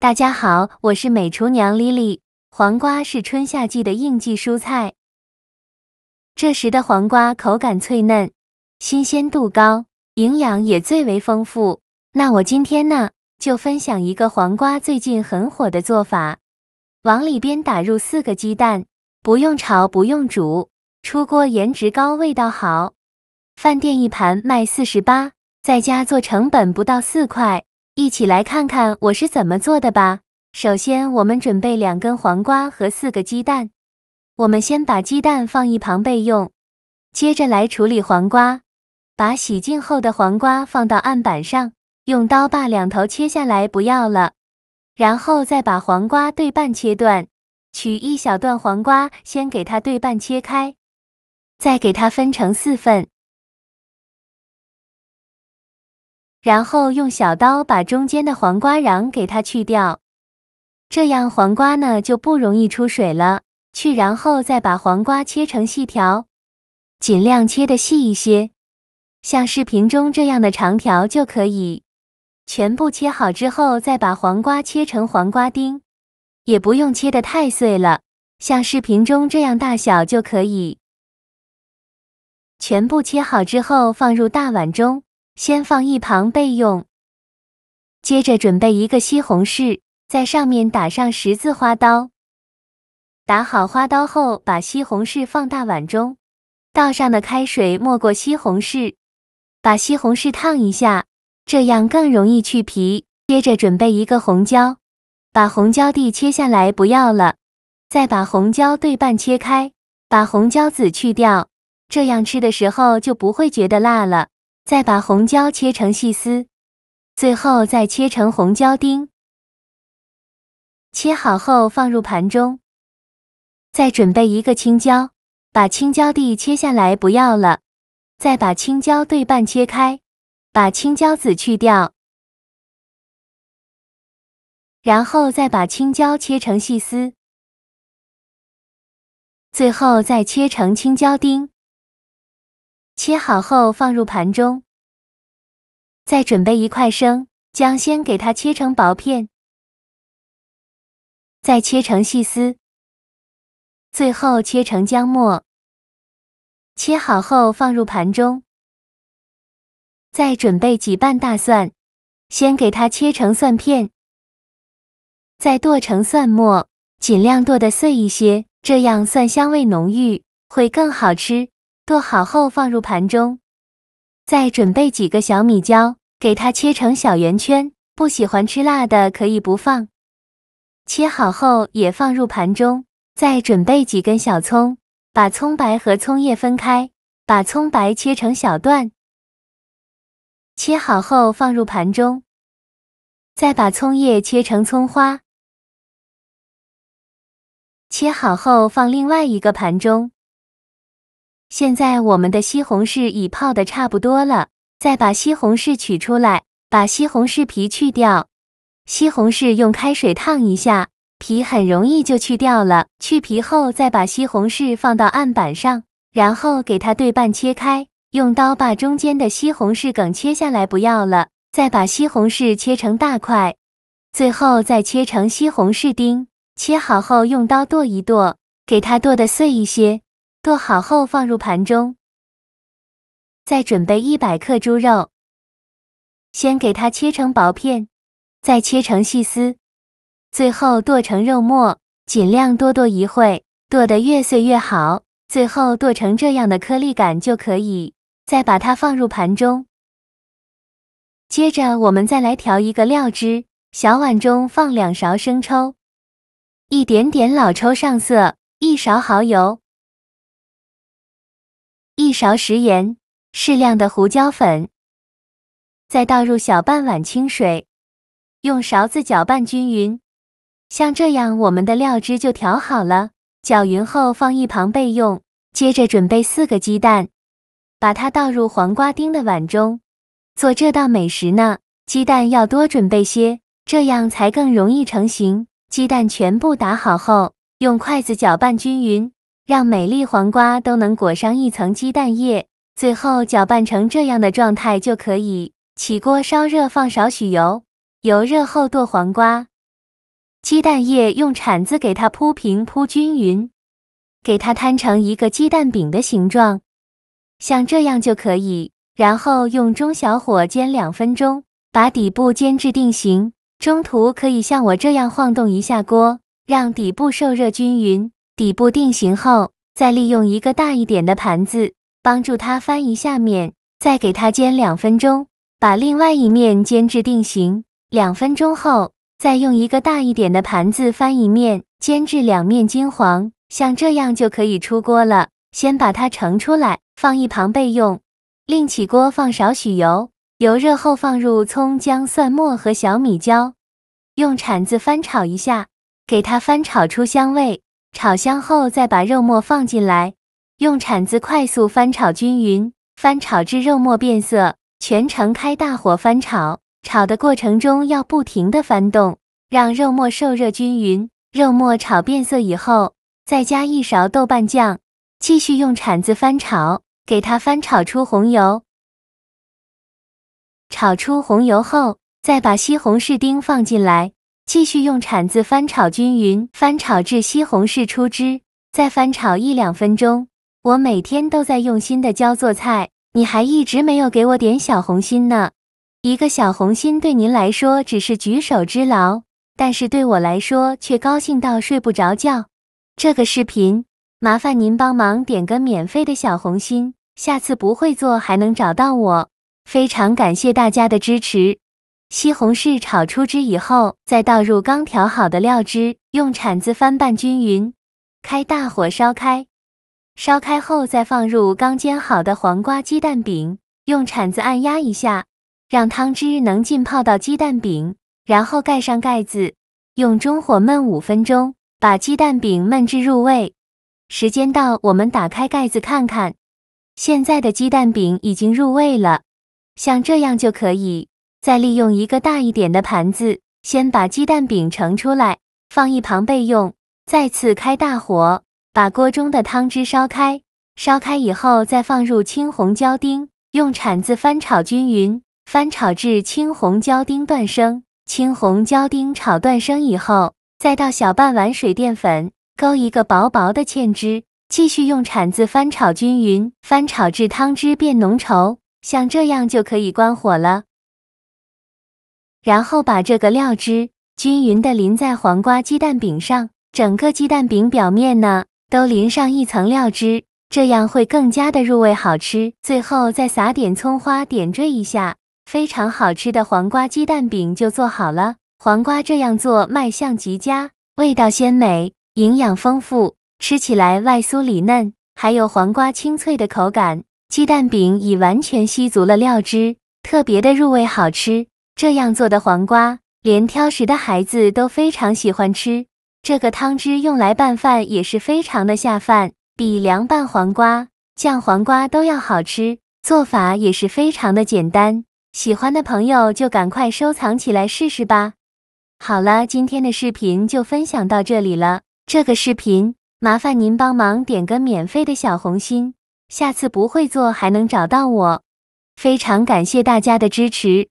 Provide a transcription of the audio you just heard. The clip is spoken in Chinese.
大家好，我是美厨娘 Lily。黄瓜是春夏季的应季蔬菜，这时的黄瓜口感脆嫩，新鲜度高，营养也最为丰富。那我今天呢，就分享一个黄瓜最近很火的做法。往里边打入4个鸡蛋，不用炒，不用煮，出锅颜值高，味道好。饭店一盘卖48，在家做成本不到4块。一起来看看我是怎么做的吧。首先，我们准备2根黄瓜和4个鸡蛋。我们先把鸡蛋放一旁备用，接着来处理黄瓜。把洗净后的黄瓜放到案板上，用刀把2头切下来，不要了。然后再把黄瓜对半切断，取一小段黄瓜，先给它对半切开，再给它分成4份。然后用小刀把中间的黄瓜瓤给它去掉，这样黄瓜呢就不容易出水了。去瓤后再把黄瓜切成细条，尽量切得细一些，像视频中这样的长条就可以。全部切好之后，再把黄瓜切成黄瓜丁，也不用切得太碎了，像视频中这样大小就可以。全部切好之后放入大碗中，先放一旁备用。接着准备一个西红柿，在上面打上十字花刀。打好花刀后，把西红柿放大碗中，倒上的开水没过西红柿，把西红柿烫一下，这样更容易去皮。接着准备一个红椒，把红椒蒂切下来，不要了。再把红椒对半切开，把红椒籽去掉，这样吃的时候就不会觉得辣了。再把红椒切成细丝，最后再切成红椒丁。切好后放入盘中。再准备一个青椒，把青椒蒂切下来，不要了。再把青椒对半切开，把青椒籽去掉，然后再把青椒切成细丝，最后再切成青椒丁。切好后放入盘中。再准备一块生姜，先给它切成薄片，再切成细丝，最后切成姜末。切好后放入盘中。再准备几瓣大蒜，先给它切成蒜片，再剁成蒜末，尽量剁得碎一些，这样蒜香味浓郁，会更好吃。剁好后放入盘中。再准备几个小米椒，给它切成小圆圈，不喜欢吃辣的可以不放。切好后也放入盘中。再准备几根小葱，把葱白和葱叶分开，把葱白切成小段。切好后放入盘中。再把葱叶切成葱花。切好后放另外一个盘中。现在我们的西红柿已泡得差不多了，再把西红柿取出来，把西红柿皮去掉。西红柿用开水烫一下，皮很容易就去掉了。去皮后再把西红柿放到案板上，然后给它对半切开，用刀把中间的西红柿梗切下来，不要了。再把西红柿切成大块，最后再切成西红柿丁。切好后用刀剁一剁，给它剁得碎一些。剁好后放入盘中。再准备100克猪肉，先给它切成薄片，再切成细丝，最后剁成肉末，尽量多剁一会，剁得越碎越好，最后剁成这样的颗粒感就可以。再把它放入盘中。接着我们再来调一个料汁，小碗中放2勺生抽，一点点老抽上色，1勺蚝油，1勺食盐，适量的胡椒粉，再倒入小半碗清水，用勺子搅拌均匀。像这样我们的料汁就调好了，搅匀后放一旁备用。接着准备4个鸡蛋，把它倒入黄瓜丁的碗中。做这道美食呢，鸡蛋要多准备些，这样才更容易成型。鸡蛋全部打好后，用筷子搅拌均匀，让每粒黄瓜都能裹上一层鸡蛋液，最后搅拌成这样的状态就可以。起锅烧热，放少许油，油热后剁黄瓜，鸡蛋液用铲子给它铺平铺均匀，给它摊成一个鸡蛋饼的形状，像这样就可以。然后用中小火煎2分钟，把底部煎至定型，中途可以像我这样晃动一下锅，让底部受热均匀。底部定型后，再利用一个大一点的盘子，帮助它翻一下面，再给它煎2分钟，把另外一面煎至定型。2分钟后，再用一个大一点的盘子翻一面，煎至2面金黄，像这样就可以出锅了。先把它盛出来，放一旁备用。另起锅放少许油，油热后放入葱、姜、蒜末和小米椒，用铲子翻炒一下，给它翻炒出香味。炒香后再把肉末放进来，用铲子快速翻炒均匀，翻炒至肉末变色，全程开大火翻炒。炒的过程中要不停地翻动，让肉末受热均匀。肉末炒变色以后，再加1勺豆瓣酱，继续用铲子翻炒，给它翻炒出红油。炒出红油后，再把西红柿丁放进来，继续用铲子翻炒均匀，翻炒至西红柿出汁，再翻炒1-2分钟。我每天都在用心的教做菜，你还一直没有给我点小红心呢。一个小红心对您来说只是举手之劳，但是对我来说却高兴到睡不着觉。这个视频，麻烦您帮忙点个免费的小红心，下次不会做还能找到我。非常感谢大家的支持。西红柿炒出汁以后，再倒入刚调好的料汁，用铲子翻拌均匀，开大火烧开。烧开后再放入刚煎好的黄瓜鸡蛋饼，用铲子按压一下，让汤汁能浸泡到鸡蛋饼，然后盖上盖子，用中火焖5分钟，把鸡蛋饼焖至入味。时间到，我们打开盖子看看，现在的鸡蛋饼已经入味了，像这样就可以。再利用一个大一点的盘子，先把鸡蛋饼盛出来，放一旁备用。再次开大火，把锅中的汤汁烧开。烧开以后，再放入青红椒丁，用铲子翻炒均匀，翻炒至青红椒丁断生。青红椒丁炒断生以后，再倒小半碗水淀粉，勾一个薄薄的芡汁，继续用铲子翻炒均匀，翻炒至汤汁变浓稠，像这样就可以关火了。然后把这个料汁均匀地淋在黄瓜鸡蛋饼上，整个鸡蛋饼表面呢都淋上一层料汁，这样会更加的入味好吃。最后再撒点葱花点缀一下，非常好吃的黄瓜鸡蛋饼就做好了。黄瓜这样做卖相极佳，味道鲜美，营养丰富，吃起来外酥里嫩，还有黄瓜清脆的口感。鸡蛋饼已完全吸足了料汁，特别的入味好吃。这样做的黄瓜，连挑食的孩子都非常喜欢吃。这个汤汁用来拌饭也是非常的下饭，比凉拌黄瓜、酱黄瓜都要好吃。做法也是非常的简单，喜欢的朋友就赶快收藏起来试试吧。好了，今天的视频就分享到这里了。这个视频麻烦您帮忙点个免费的小红心，下次不会做还能找到我。非常感谢大家的支持。